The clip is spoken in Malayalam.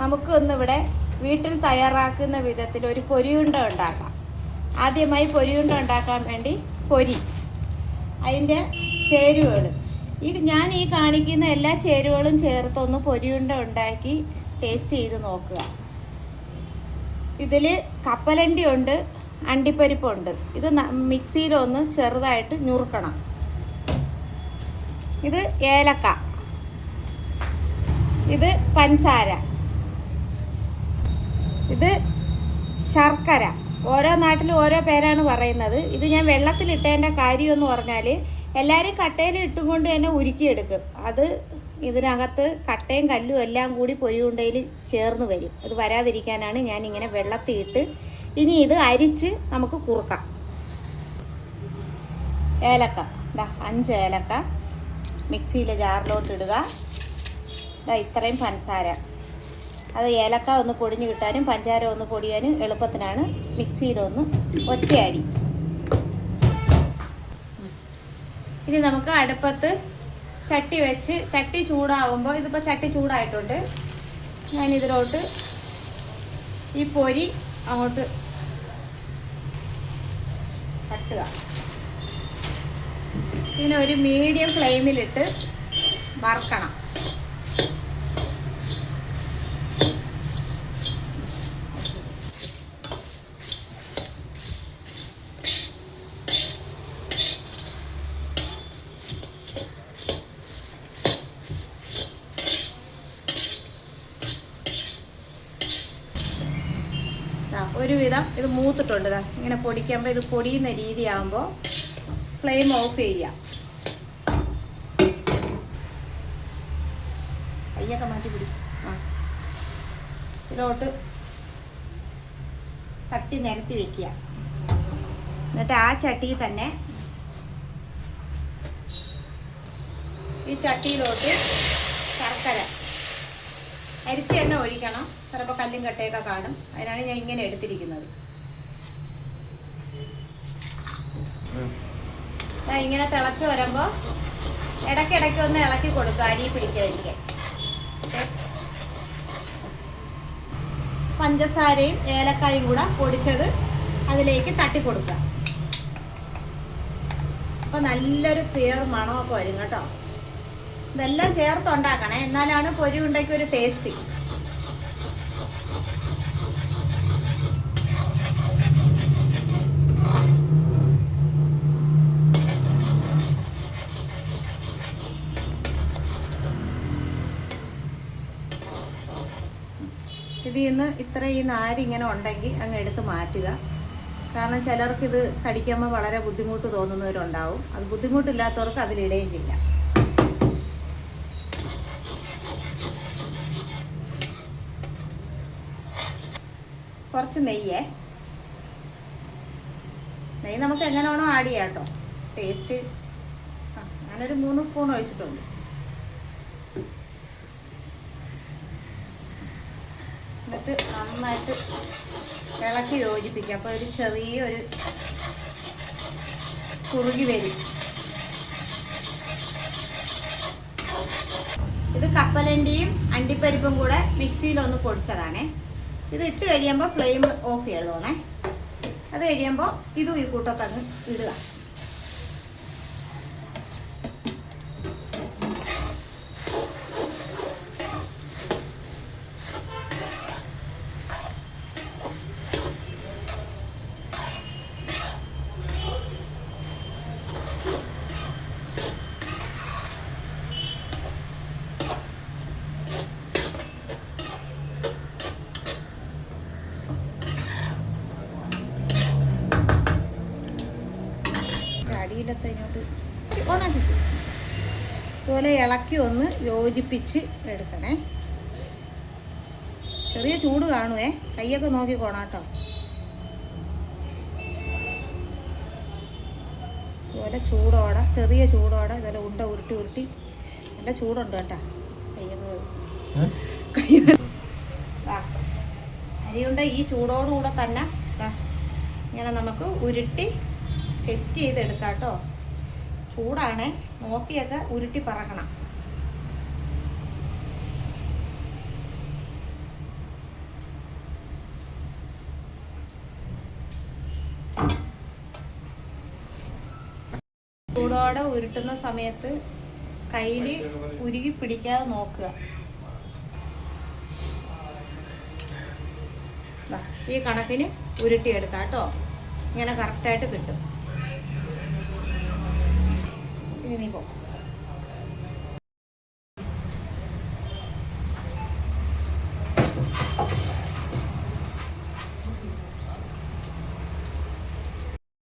നമുക്കൊന്നിവിടെ വീട്ടിൽ തയ്യാറാക്കുന്ന വിധത്തിൽ ഒരു പൊരിയുണ്ട ഉണ്ടാക്കാം. ആദ്യമായി പൊരിയുണ്ട ഉണ്ടാക്കാൻ വേണ്ടി പൊരി, അതിൻ്റെ ചേരുവകൾ ഞാൻ ഈ കാണിക്കുന്ന എല്ലാ ചേരുവകളും ചേർത്തൊന്ന് പൊരിയുണ്ട ഉണ്ടാക്കി ടേസ്റ്റ് ചെയ്ത് നോക്കുക. ഇതിൽ കപ്പലണ്ടി ഉണ്ട്, അണ്ടിപ്പരിപ്പുണ്ട്. ഇത് മിക്സിയിലൊന്ന് ചെറുതായിട്ട് ഞുറുക്കണം. ഇത് ഏലക്ക, ഇത് പഞ്ചസാര, ഇത് ശർക്കര. ഓരോ നാട്ടിലും ഓരോ പേരാണ് പറയുന്നത്. ഇത് ഞാൻ വെള്ളത്തിലിട്ടതിൻ്റെ കാര്യമെന്ന് പറഞ്ഞാൽ എല്ലാവരും കട്ടയിൽ ഇട്ടും കൊണ്ട് തന്നെ ഉരുക്കിയെടുക്കും. അത് ഇതിനകത്ത് കട്ടയും കല്ലും എല്ലാം കൂടി പൊരിയുണ്ടയിൽ ചേർന്ന് വരും. അത് വരാതിരിക്കാനാണ് ഞാനിങ്ങനെ വെള്ളത്തിയിട്ട്. ഇനി ഇത് അരിച്ച് നമുക്ക് കുറുക്കാം. ഏലക്ക, 5 ഏലക്ക മിക്സിയിലെ ജാറിലോട്ട് ഇടുക. ഇത്രയും പഞ്ചസാര. അത് ഏലക്ക ഒന്ന് പൊടിഞ്ഞ് കിട്ടാനും പഞ്ചസാര ഒന്ന് പൊടിയാനും എളുപ്പത്തിനാണ് മിക്സിയിലൊന്ന് ഒറ്റയടി. ഇനി നമുക്ക് അടുപ്പത്ത് ചട്ടി വെച്ച്, ചട്ടി ചൂടാകുമ്പോൾ, ഇതിപ്പോൾ ചട്ടി ചൂടായിട്ടുണ്ട്, ഞാനിതിലോട്ട് ഈ പൊരി അങ്ങോട്ട് തട്ടുക. ഇതിനെ ഒരു മീഡിയം ഫ്ലെയിമിലിട്ട് വറുക്കണം. ഒരുവിധം ഇത് മൂത്തിട്ടുണ്ട്. ഇങ്ങനെ പൊടിക്കുമ്പോൾ, ഇത് പൊടിയുന്ന രീതിയാകുമ്പോൾ ഫ്ലെയിം ഓഫ് ചെയ്യാം. കയ്യൊക്കെ മാറ്റി പിടിക്കും. ഇതിലോട്ട് തട്ടി നിരത്തി വെക്കുക. എന്നിട്ട് ആ ചട്ടിയിൽ തന്നെ, ഈ ചട്ടിയിലോട്ട് ശർക്കര അരിച്ച് തന്നെ ഒഴിക്കണം. ചിലപ്പോൾ കല്ലും കട്ടയൊക്കെ കാണും. അതിനാണ് ഞാൻ ഇങ്ങനെ എടുത്തിരിക്കുന്നത്. ഇങ്ങനെ തിളച്ച് വരുമ്പോൾ ഇടയ്ക്കിടയ്ക്ക് ഒന്ന് ഇളക്കി കൊടുക്കുക, അരി പിടിക്കാതിരിക്കാൻ. പഞ്ചസാരയും ഏലക്കായും കൂടെ പൊടിച്ചത് അതിലേക്ക് തട്ടി കൊടുക്കുക. അപ്പോൾ നല്ലൊരു ഫിയർ മണമൊക്കെ വരും കേട്ടോ. ഇതെല്ലാം ചേർത്തുണ്ടാക്കണേ, എന്നാലാണ് പൊരി ഉണ്ടയ്ക്ക് ഒരു ടേസ്റ്റ്. ഇതിൽ നിന്ന് ഇത്ര ഈ നാരിങ്ങനെ ഉണ്ടെങ്കിൽ അങ്ങ് എടുത്ത് മാറ്റുക. കാരണം ചിലർക്കിത് കടിക്കുമ്പോൾ വളരെ ബുദ്ധിമുട്ട് തോന്നുന്നവരുണ്ടാവും. അത് ബുദ്ധിമുട്ടില്ലാത്തവർക്ക് അതിലിടുകയും ചെയ്യാം. കുറച്ച് നെയ്യ് നമുക്ക് എങ്ങനെ വേണോ ആഡ് ചെയ്യാം കേട്ടോ. ടേസ്റ്റ് ഞാനൊരു 3 സ്പൂൺ ഒഴിച്ചിട്ടുണ്ട്. എന്നിട്ട് നന്നായിട്ട് ഇളക്കി യോജിപ്പിക്കുക. അപ്പോൾ ഒരു ചെറിയൊരു കുറുകി വരും. ഇത് കപ്പലണ്ടിയും അണ്ടിപ്പരിപ്പും കൂടെ മിക്സിയിലൊന്ന് പൊടിച്ചതാണേ. ഇത് ഇട്ട് കഴിയുമ്പോൾ ഫ്ലെയിം ഓഫ് ചെയ്തോണേ. അത് കഴിയുമ്പോൾ ഇതും ഈ കൂട്ടത്തങ്ങ് ഇടുക. അടിയിലത്തതിനോട്ട് ഓണാക്കി ഇതുപോലെ ഇളക്കി ഒന്ന് യോജിപ്പിച്ച് എടുക്കണേ. ചെറിയ ചൂട് കാണുവേ, കൈയൊക്കെ നോക്കിക്കോണാട്ടോ. ഇതുപോലെ ചൂടോടെ, ചെറിയ ചൂടോടെ ഇതുപോലെ ഉണ്ട ഉരുട്ടി നല്ല ചൂടുണ്ട് കേട്ടോ. അരിയുണ്ട ഈ ചൂടോടുകൂടെ തന്നെ ഇങ്ങനെ നമുക്ക് ഉരുട്ടി സെറ്റ് ചെയ്തെടുക്കാം കേട്ടോ. ചൂടാണേ, നോക്കിയൊക്കെ ഉരുട്ടി പറക്കണം. ചൂടോടെ ഉരുട്ടുന്ന സമയത്ത് കയ്യിൽ ഉരുകി പിടിക്കാതെ നോക്കുക. ഈ കണക്കിന് ഉരുട്ടിയെടുക്കാം കേട്ടോ. ഇങ്ങനെ കറക്റ്റായിട്ട് കിട്ടും. ഇനി നീ പോ.